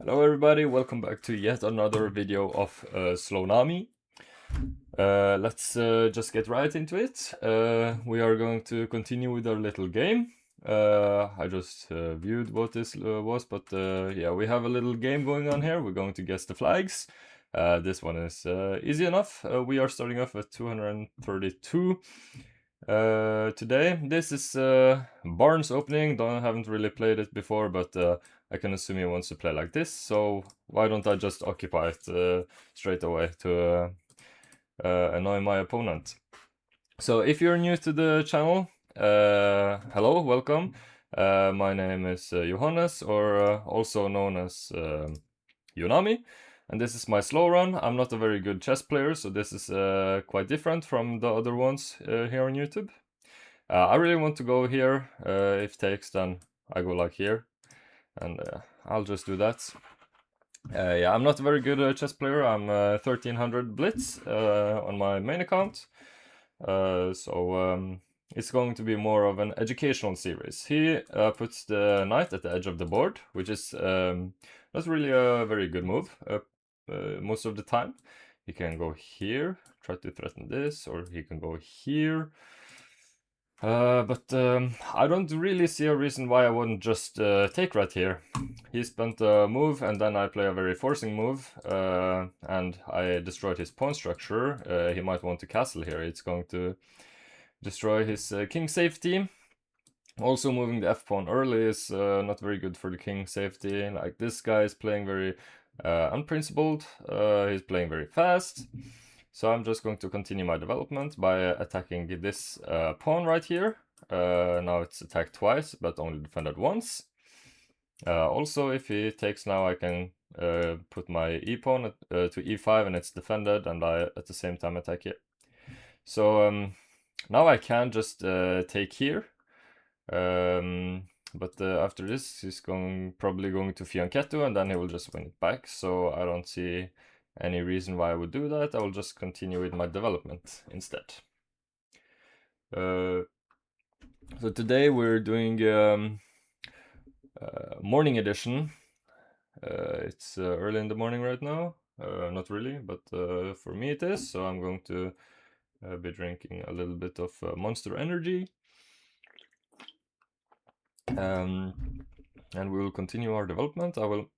Hello everybody, welcome back to yet another video of Slownami. Let's just get right into it. We are going to continue with our little game. I just viewed what this was, but yeah, we have a little game going on here. We're going to guess the flags. This one is easy enough. We are starting off at 232 today. This is Barnes opening. Haven't really played it before, but I can assume he wants to play like this, so why don't I just occupy it straight away to annoy my opponent. So if you're new to the channel, hello, welcome. My name is Johannes, or also known as Jonami, and this is my slow run. I'm not a very good chess player, so this is quite different from the other ones here on YouTube. I really want to go here. If takes, then I go like here, and I'll just do that. Yeah, I'm not a very good chess player. I'm 1300 Blitz on my main account. So it's going to be more of an educational series. He puts the knight at the edge of the board, which is not really a very good move most of the time. He can go here, try to threaten this, or he can go here. But I don't really see a reason why I wouldn't just take right here. He spent a move, and then I play a very forcing move, and I destroyed his pawn structure. He might want to castle here. It's going to destroy his king safety. Also, moving the f-pawn early is not very good for the king safety. Like, this guy is playing very unprincipled. He's playing very fast. So I'm just going to continue my development by attacking this pawn right here. Now it's attacked twice, but only defended once. Also, if he takes now, I can put my e-pawn to e5 and it's defended, and I at the same time attack it. So now I can just take here. But after this, he's probably going to fianchetto, and then he will just win it back. So I don't see any reason why I would do that. I will just continue with my development instead. So today we're doing morning edition. It's early in the morning right now. Not really, but for me it is. So I'm going to be drinking a little bit of Monster Energy. And we will continue our development. I will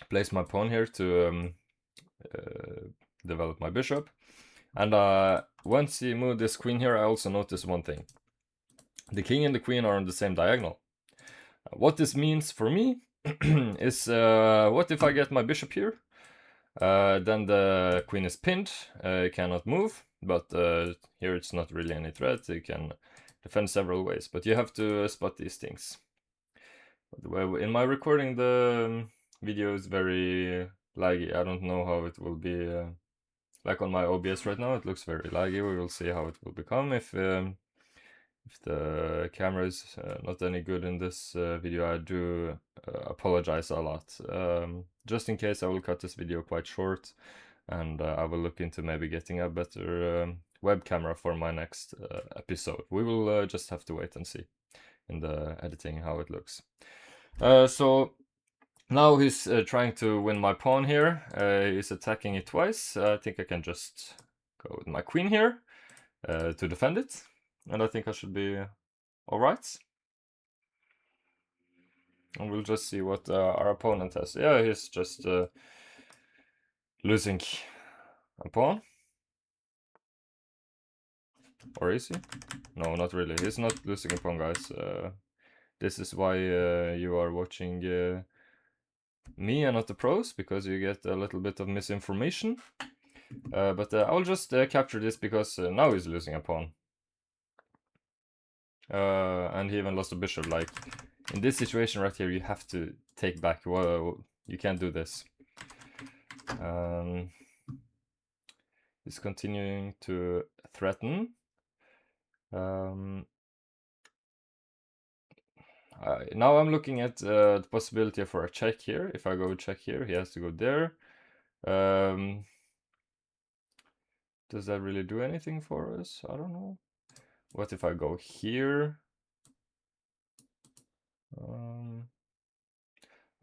place my pawn here to develop my bishop. And once he moved this queen here, I also noticed one thing. The king and the queen are on the same diagonal. What this means for me is, what if I get my bishop here? Then the queen is pinned, cannot move, but here it's not really any threat. You can defend several ways, but you have to spot these things. In my recording, the video is very laggy. I don't know how it will be. Like on my OBS right now, it looks very laggy. We will see how it will become if the camera is not any good in this video. I do apologize a lot. Just in case, I will cut this video quite short, and I will look into maybe getting a better web camera for my next episode. We will just have to wait and see in the editing how it looks. So now he's trying to win my pawn here. He's attacking it twice. I think I can just go with my queen here to defend it. And I think I should be alright. And we'll just see what our opponent has. Yeah, he's just losing a pawn. Or is he? No, not really. He's not losing a pawn, guys. This is why you are watching me and not the pros, because you get a little bit of misinformation. But I'll just capture this because now he's losing a pawn. And he even lost a bishop. Like, in this situation right here, you have to take back. Well, you can't do this. He's continuing to threaten. Now I'm looking at the possibility for a check here. If I go check here, he has to go there. Does that really do anything for us? I don't know. What if I go here?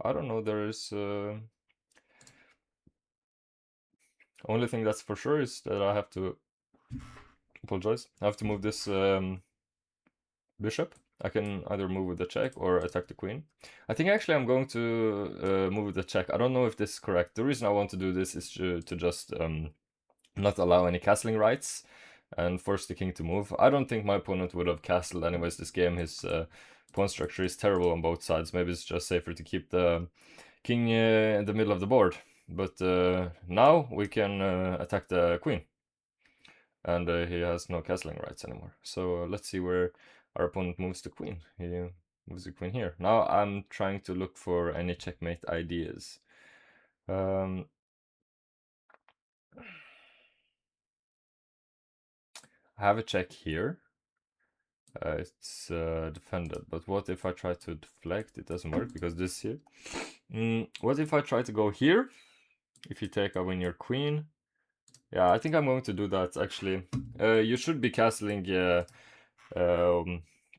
I don't know, there is... only thing that's for sure is that I have to... Apologize. I have to move this bishop. I can either move with the check or attack the queen. I think actually I'm going to move with the check. I don't know if this is correct. The reason I want to do this is to just not allow any castling rights and force the king to move. I don't think my opponent would have castled anyways this game. His pawn structure is terrible on both sides. Maybe it's just safer to keep the king in the middle of the board. But now we can attack the queen. And he has no castling rights anymore. So let's see where our opponent moves the queen. He moves the queen here. Now I'm trying to look for any checkmate ideas. I have a check here. It's defended, but what if I try to deflect? It doesn't work because this here. What if I try to go here? If you take, I win your queen. Yeah, I think I'm going to do that actually. You should be castling,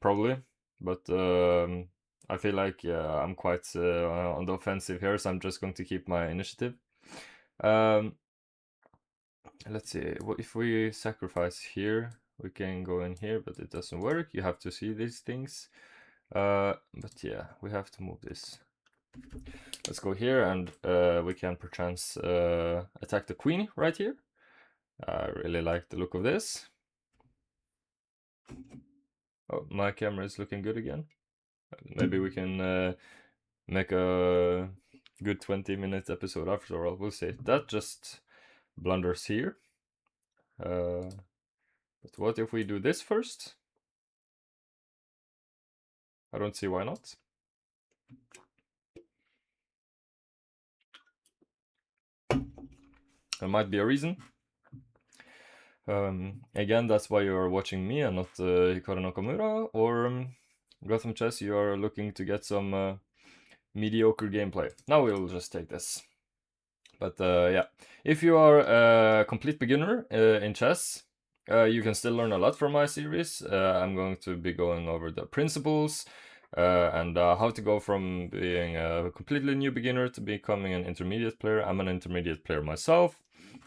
probably, but I feel like I'm quite on the offensive here, so I'm just going to keep my initiative. Let's see, what if we sacrifice here? We can go in here, but it doesn't work. You have to see these things. But yeah, we have to move this. Let's go here, and we can perchance attack the queen right here. I really like the look of this. Oh, my camera is looking good again. Maybe we can make a good 20-minute episode after all. We'll see. That just blunders here. But what if we do this first? I don't see why not. There might be a reason. Again, that's why you are watching me and not Hikaru Nakamura, or Gotham Chess, you are looking to get some mediocre gameplay. Now we'll just take this. But yeah, if you are a complete beginner in chess, you can still learn a lot from my series. I'm going to be going over the principles and how to go from being a completely new beginner to becoming an intermediate player. I'm an intermediate player myself.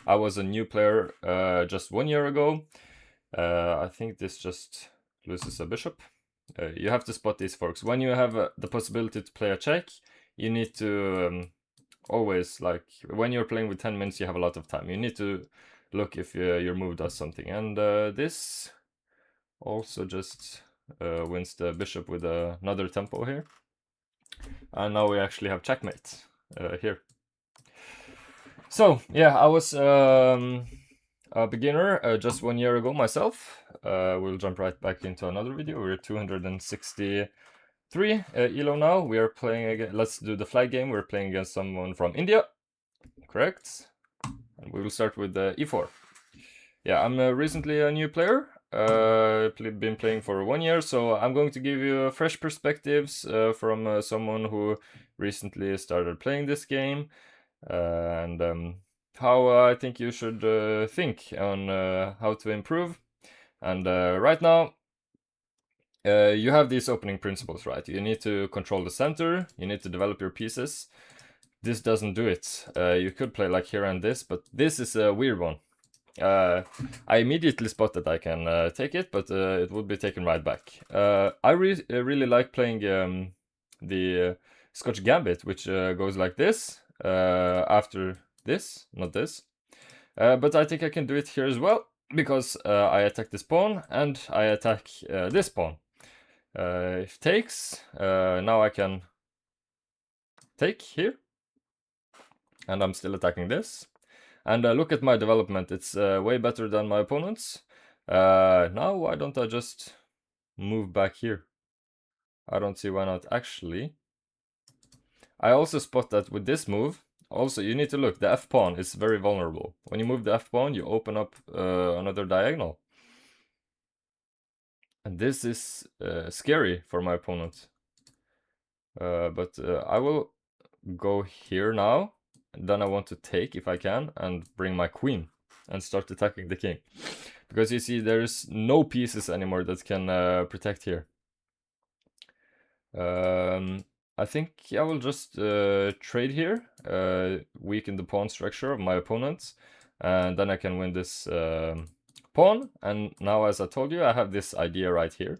I was a new player just 1 year ago. I think this just loses a bishop. You have to spot these forks. When you have the possibility to play a check, you need to always, like, when you're playing with 10 minutes, you have a lot of time. You need to look if your move does something. And this also just wins the bishop with another tempo here. And now we actually have checkmate here. So, yeah, I was a beginner just 1 year ago myself. We'll jump right back into another video. We're 263 ELO now. We are playing again. Let's do the flag game. We're playing against someone from India. Correct. And we will start with e4. Yeah, I'm recently a new player. Been playing for 1 year, so I'm going to give you fresh perspectives from someone who recently started playing this game. And how I think you should think on how to improve. And right now, you have these opening principles, right? You need to control the center, you need to develop your pieces. This doesn't do it. You could play like here and this, but this is a weird one. I immediately spot that I can take it, but it would be taken right back. I really like playing the Scotch Gambit, which goes like this. After this, not this. But I think I can do it here as well, because I attack this pawn and I attack this pawn. If takes, now I can take here, and I'm still attacking this. And look at my development, it's way better than my opponent's. Now why don't I just move back here? I don't see why not. Actually, I also spot that with this move, also you need to look, the f-pawn is very vulnerable. When you move the f-pawn, you open up another diagonal. And this is scary for my opponent. But I will go here now. Then I want to take, if I can, and bring my queen and start attacking the king. Because you see, there's no pieces anymore that can protect here. I think I will just trade here, weaken the pawn structure of my opponent, and then I can win this pawn. And now, as I told you, I have this idea right here.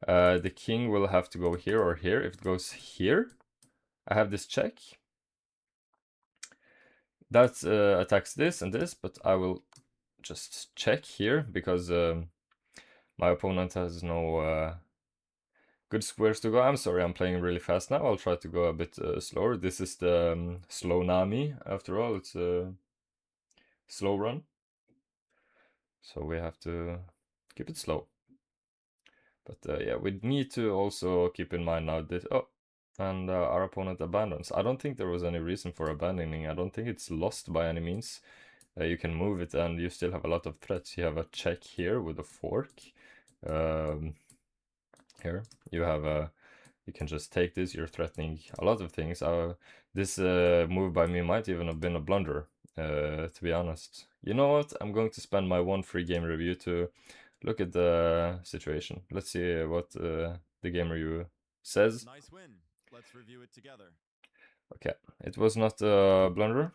The king will have to go here or here. If it goes here, I have this check. That attacks this and this, but I will just check here because my opponent has no good squares to go. I'm sorry, I'm playing really fast now. I'll try to go a bit slower. This is the Slownami, after all. It's a slow run. So we have to keep it slow. But yeah, we need to also keep in mind now that... Oh, and our opponent abandons. I don't think there was any reason for abandoning. I don't think it's lost by any means. You can move it and you still have a lot of threats. You have a check here with a fork. Here you have a... You can just take this, you're threatening a lot of things. This move by me might even have been a blunder, to be honest. You know what? I'm going to spend my one free game review to look at the situation. Let's see what the game review says. Nice win. Let's review it together. Okay, it was not a blunder.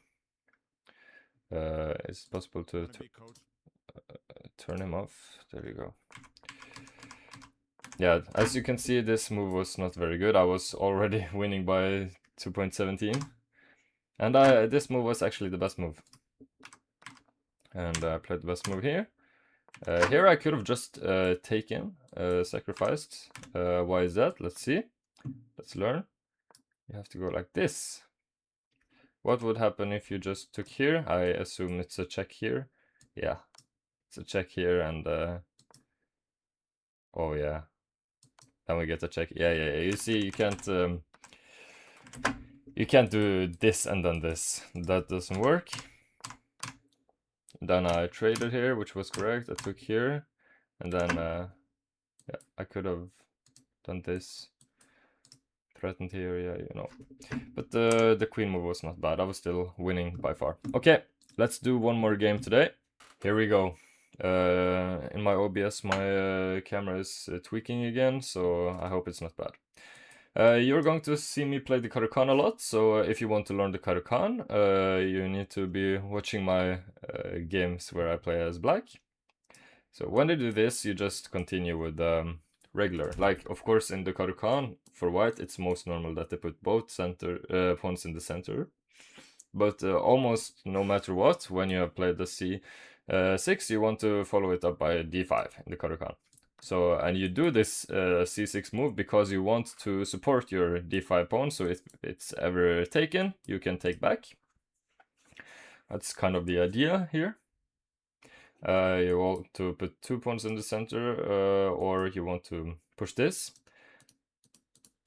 It's possible to turn him off. There you go. Yeah, as you can see, this move was not very good. I was already winning by 2.17. And this move was actually the best move. And I played the best move here. Here I could have just taken, sacrificed. Why is that? Let's see. Let's learn. You have to go like this. What would happen if you just took here? I assume it's a check here. Yeah, it's a check here and... oh yeah. Then we get a check. Yeah. You see, you can't do this and then this. That doesn't work. Then I traded here, which was correct. I took here, and then yeah, I could have done this. Threatened here, yeah, you know. But the queen move was not bad. I was still winning by far. Okay, let's do one more game today. Here we go. In my OBS, my camera is tweaking again, so I hope it's not bad. You're going to see me play the Karukan a lot, so if you want to learn the Karukan, you need to be watching my games where I play as black. So when they do this, you just continue with regular. Like, of course, in the Karukan, for white, it's most normal that they put both pawns in the center. But almost no matter what, when you have played the C6, you want to follow it up by D5 in the Karukan. So, and you do this C6 move because you want to support your D5 pawn, so if it's ever taken, you can take back. That's kind of the idea here. You want to put 2 pawns in the center, or you want to push this.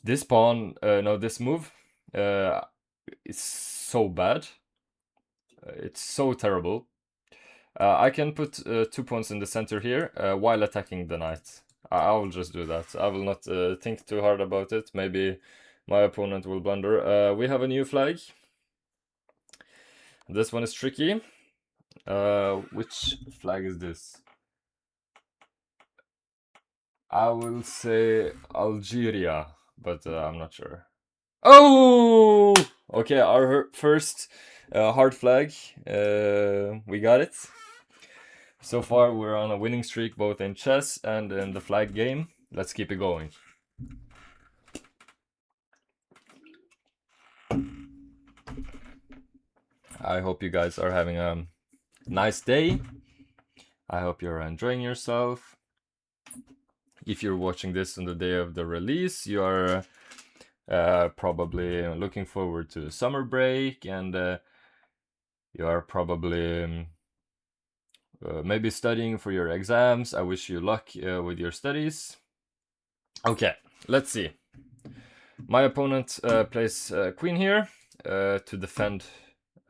This pawn, no, this move is so bad. It's so terrible. I can put 2 pawns in the center here while attacking the knight. I will just do that. I will not think too hard about it. Maybe my opponent will blunder. We have a new flag. This one is tricky. Which flag is this? I will say Algeria, but I'm not sure. Oh! Okay, our first hard flag. We got it. So far, we're on a winning streak both in chess and in the flag game. Let's keep it going. I hope you guys are having a nice day. I hope you're enjoying yourself. If you're watching this on the day of the release, you are probably looking forward to summer break, and you are probably maybe studying for your exams. I wish you luck with your studies. Okay, let's see. My opponent plays queen here to defend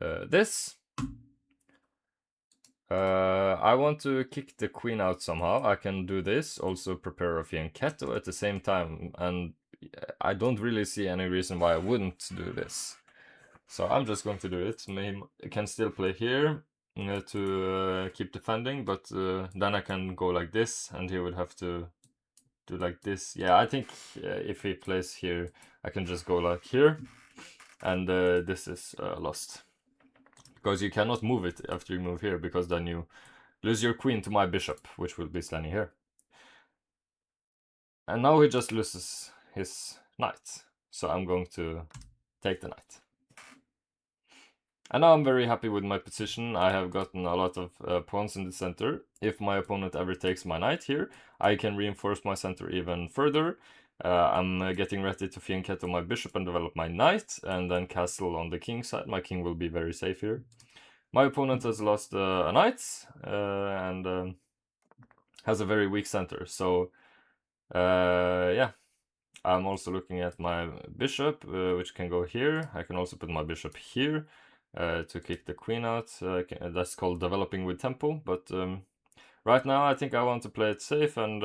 this. I want to kick the queen out somehow. I can do this, also prepare a fianchetto at the same time, and I don't really see any reason why I wouldn't do this. So I'm just going to do it. I can still play here to keep defending, but then I can go like this, and he would have to do like this. Yeah, I think if he plays here, I can just go like here, and this is lost. Because you cannot move it after you move here, because then you lose your queen to my bishop, which will be standing here. And now he just loses his knight, so I'm going to take the knight. And now I'm very happy with my position. I have gotten a lot of pawns in the center. If my opponent ever takes my knight here, I can reinforce my center even further. I'm getting ready to fianchetto my bishop and develop my knight, and then castle on the king side. My king will be very safe here. My opponent has lost a knight, and has a very weak center. So, yeah. I'm also looking at my bishop, which can go here. I can also put my bishop here to kick the queen out. That's called developing with tempo. But right now I think I want to play it safe, and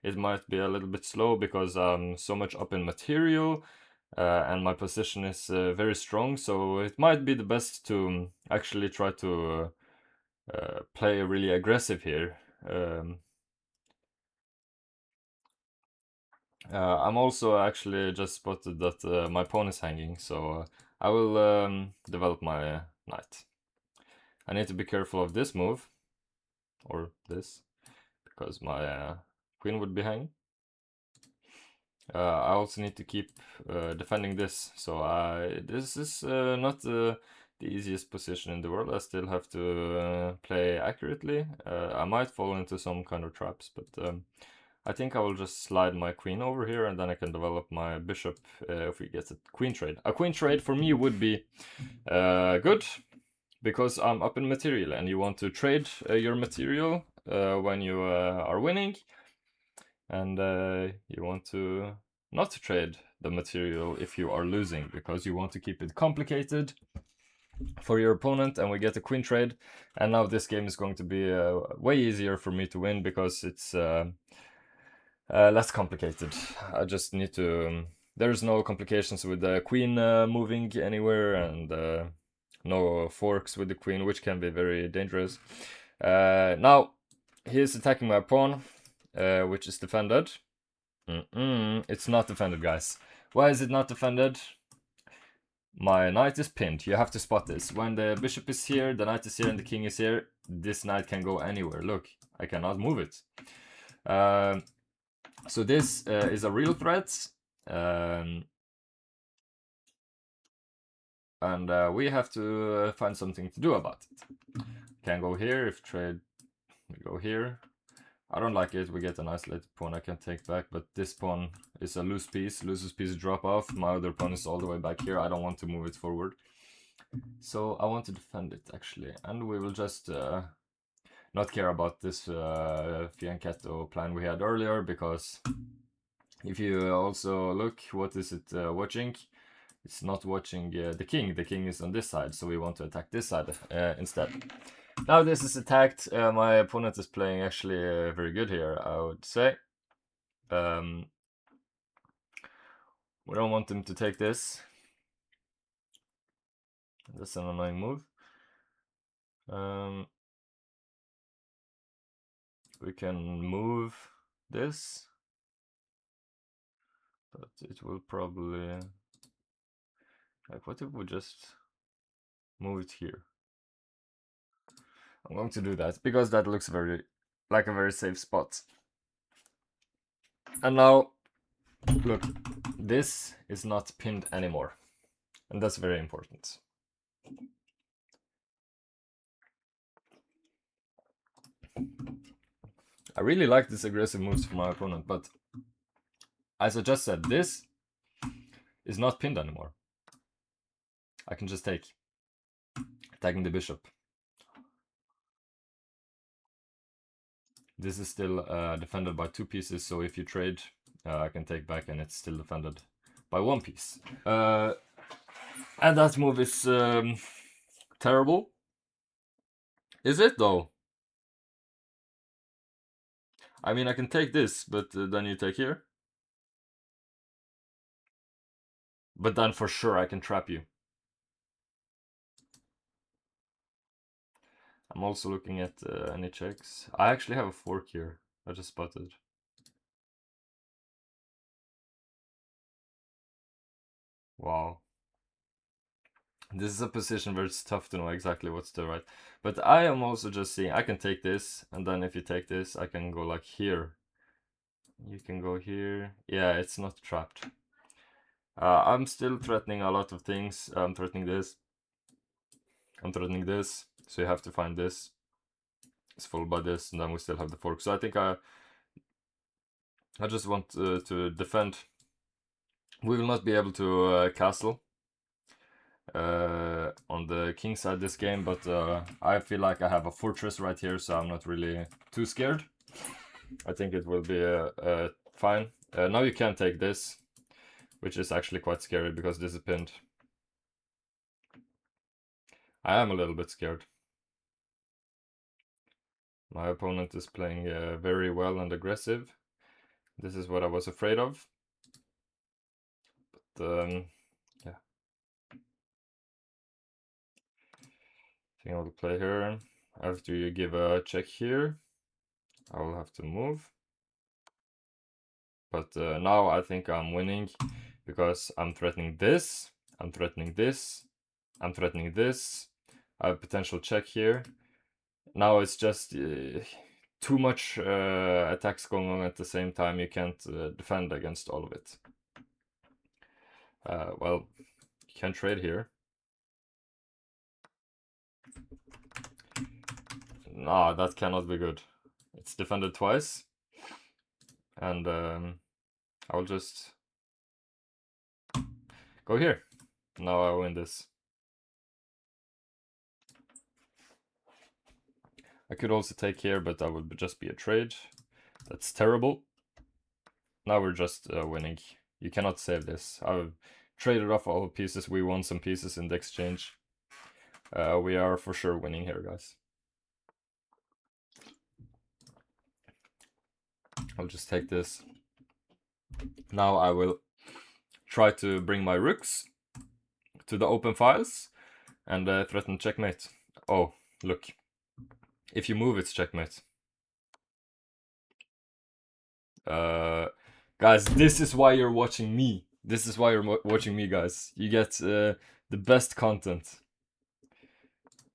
it might be a little bit slow because I'm so much up in material, and my position is very strong. So it might be the best to actually try to play really aggressive here. I'm also actually just spotted that my pawn is hanging, so I will develop my knight. I need to be careful of this move, or this, because my queen would be hanging. I also need to keep defending this, so this is not the easiest position in the world. I still have to play accurately. I might fall into some kind of traps, but I think I will just slide my queen over here, and then I can develop my bishop if we get a queen trade. A queen trade for me would be good, because I'm up in material, and you want to trade your material when you are winning, and you want to not trade the material if you are losing, because you want to keep it complicated for your opponent. And we get a queen trade, and now this game is going to be way easier for me to win, because it's less complicated. I just need to... there's no complications with the queen moving anywhere, and no forks with the queen, which can be very dangerous. Now, he's attacking my pawn, which is defended. It's not defended, guys. Why is it not defended? My knight is pinned. You have to spot this. When the bishop is here, the knight is here, and the king is here, this knight can go anywhere. Look, I cannot move it. So this is a real threat, and we have to find something to do about it. Can go here. If trade, we go here. I don't like it. We get an isolated pawn I can take back, but this pawn is a loose piece. Loses piece drop off. My other pawn is all the way back here. I don't want to move it forward, so I want to defend it actually, and we will just not care about this fianchetto plan we had earlier, because if you also look, what is it watching? It's not watching the king. The king is on this side, so we want to attack this side instead. Now this is attacked. My opponent is playing actually very good here, I would say. We don't want him to take this. That's an annoying move. We can move this, but it will probably... like, what if we just move it here? I'm going to do that, because that looks very like a very safe spot. And now, look, this is not pinned anymore, and that's very important. I really like this aggressive moves from my opponent, but as I just said, this is not pinned anymore. I can just take, attacking the bishop. This is still defended by 2 pieces, so if you trade, I can take back, and it's still defended by 1 piece. And that move is terrible. Is it though? I mean, I can take this, but then you take here. But then for sure I can trap you. I'm also looking at any checks. I actually have a fork here. I just spotted. Wow. This is a position where it's tough to know exactly what's the right. But I am also just seeing, I can take this, and then if you take this, I can go like here. You can go here. Yeah, it's not trapped. I'm still threatening a lot of things. I'm threatening this. I'm threatening this. So you have to find this. It's followed by this, and then we still have the fork. So I think I just want to defend. We will not be able to castle on the king side this game, but I feel like I have a fortress right here, so I'm not really too scared. I think it will be fine. Now you can take this, which is actually quite scary because this is pinned. I am a little bit scared. My opponent is playing very well and aggressive. This is what I was afraid of. But yeah. I think I will play here. After you give a check here, I will have to move. But now I think I'm winning because I'm threatening this, I'm threatening this, I'm threatening this. I have potential check here. Now it's just too much attacks going on at the same time. You can't defend against all of it. Well, you can trade here. Nah, that cannot be good. It's defended twice. And I'll just go here. Now I win this. I could also take here, but that would just be a trade. That's terrible. Now we're just winning. You cannot save this. I've traded off all pieces. We won some pieces in the exchange. We are for sure winning here, guys. I'll just take this. Now I will try to bring my rooks to the open files and threaten checkmate. Oh, look. If you move, it's checkmate. Guys, this is why you're watching me. This is why you're watching me, guys. You get the best content.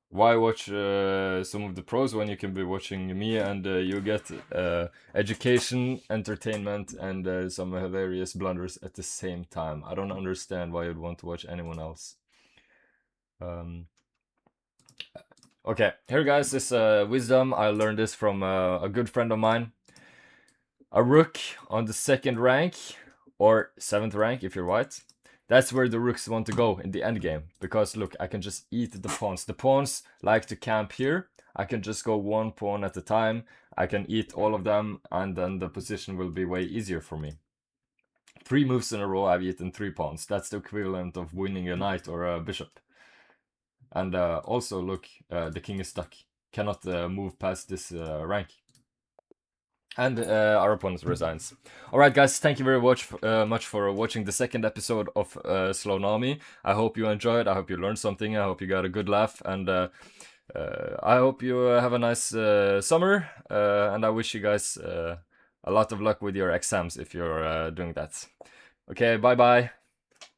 Why watch some of the pros when you can be watching me and you get education, entertainment, and some hilarious blunders at the same time? I don't understand why you'd want to watch anyone else. Okay, here guys is wisdom. I learned this from a good friend of mine. A rook on the 2nd rank, or 7th rank if you're white. That's where the rooks want to go in the end game. Because look, I can just eat the pawns. The pawns like to camp here. I can just go one pawn at a time. I can eat all of them, and then the position will be way easier for me. 3 moves in a row, I've eaten 3 pawns. That's the equivalent of winning a knight or a bishop. And also, look, the king is stuck. Cannot move past this rank. And our opponent resigns. Alright guys, thank you very much for watching the 2nd episode of Slownami. I hope you enjoyed, I hope you learned something, I hope you got a good laugh, and I hope you have a nice summer, and I wish you guys a lot of luck with your exams if you're doing that. Okay, bye bye.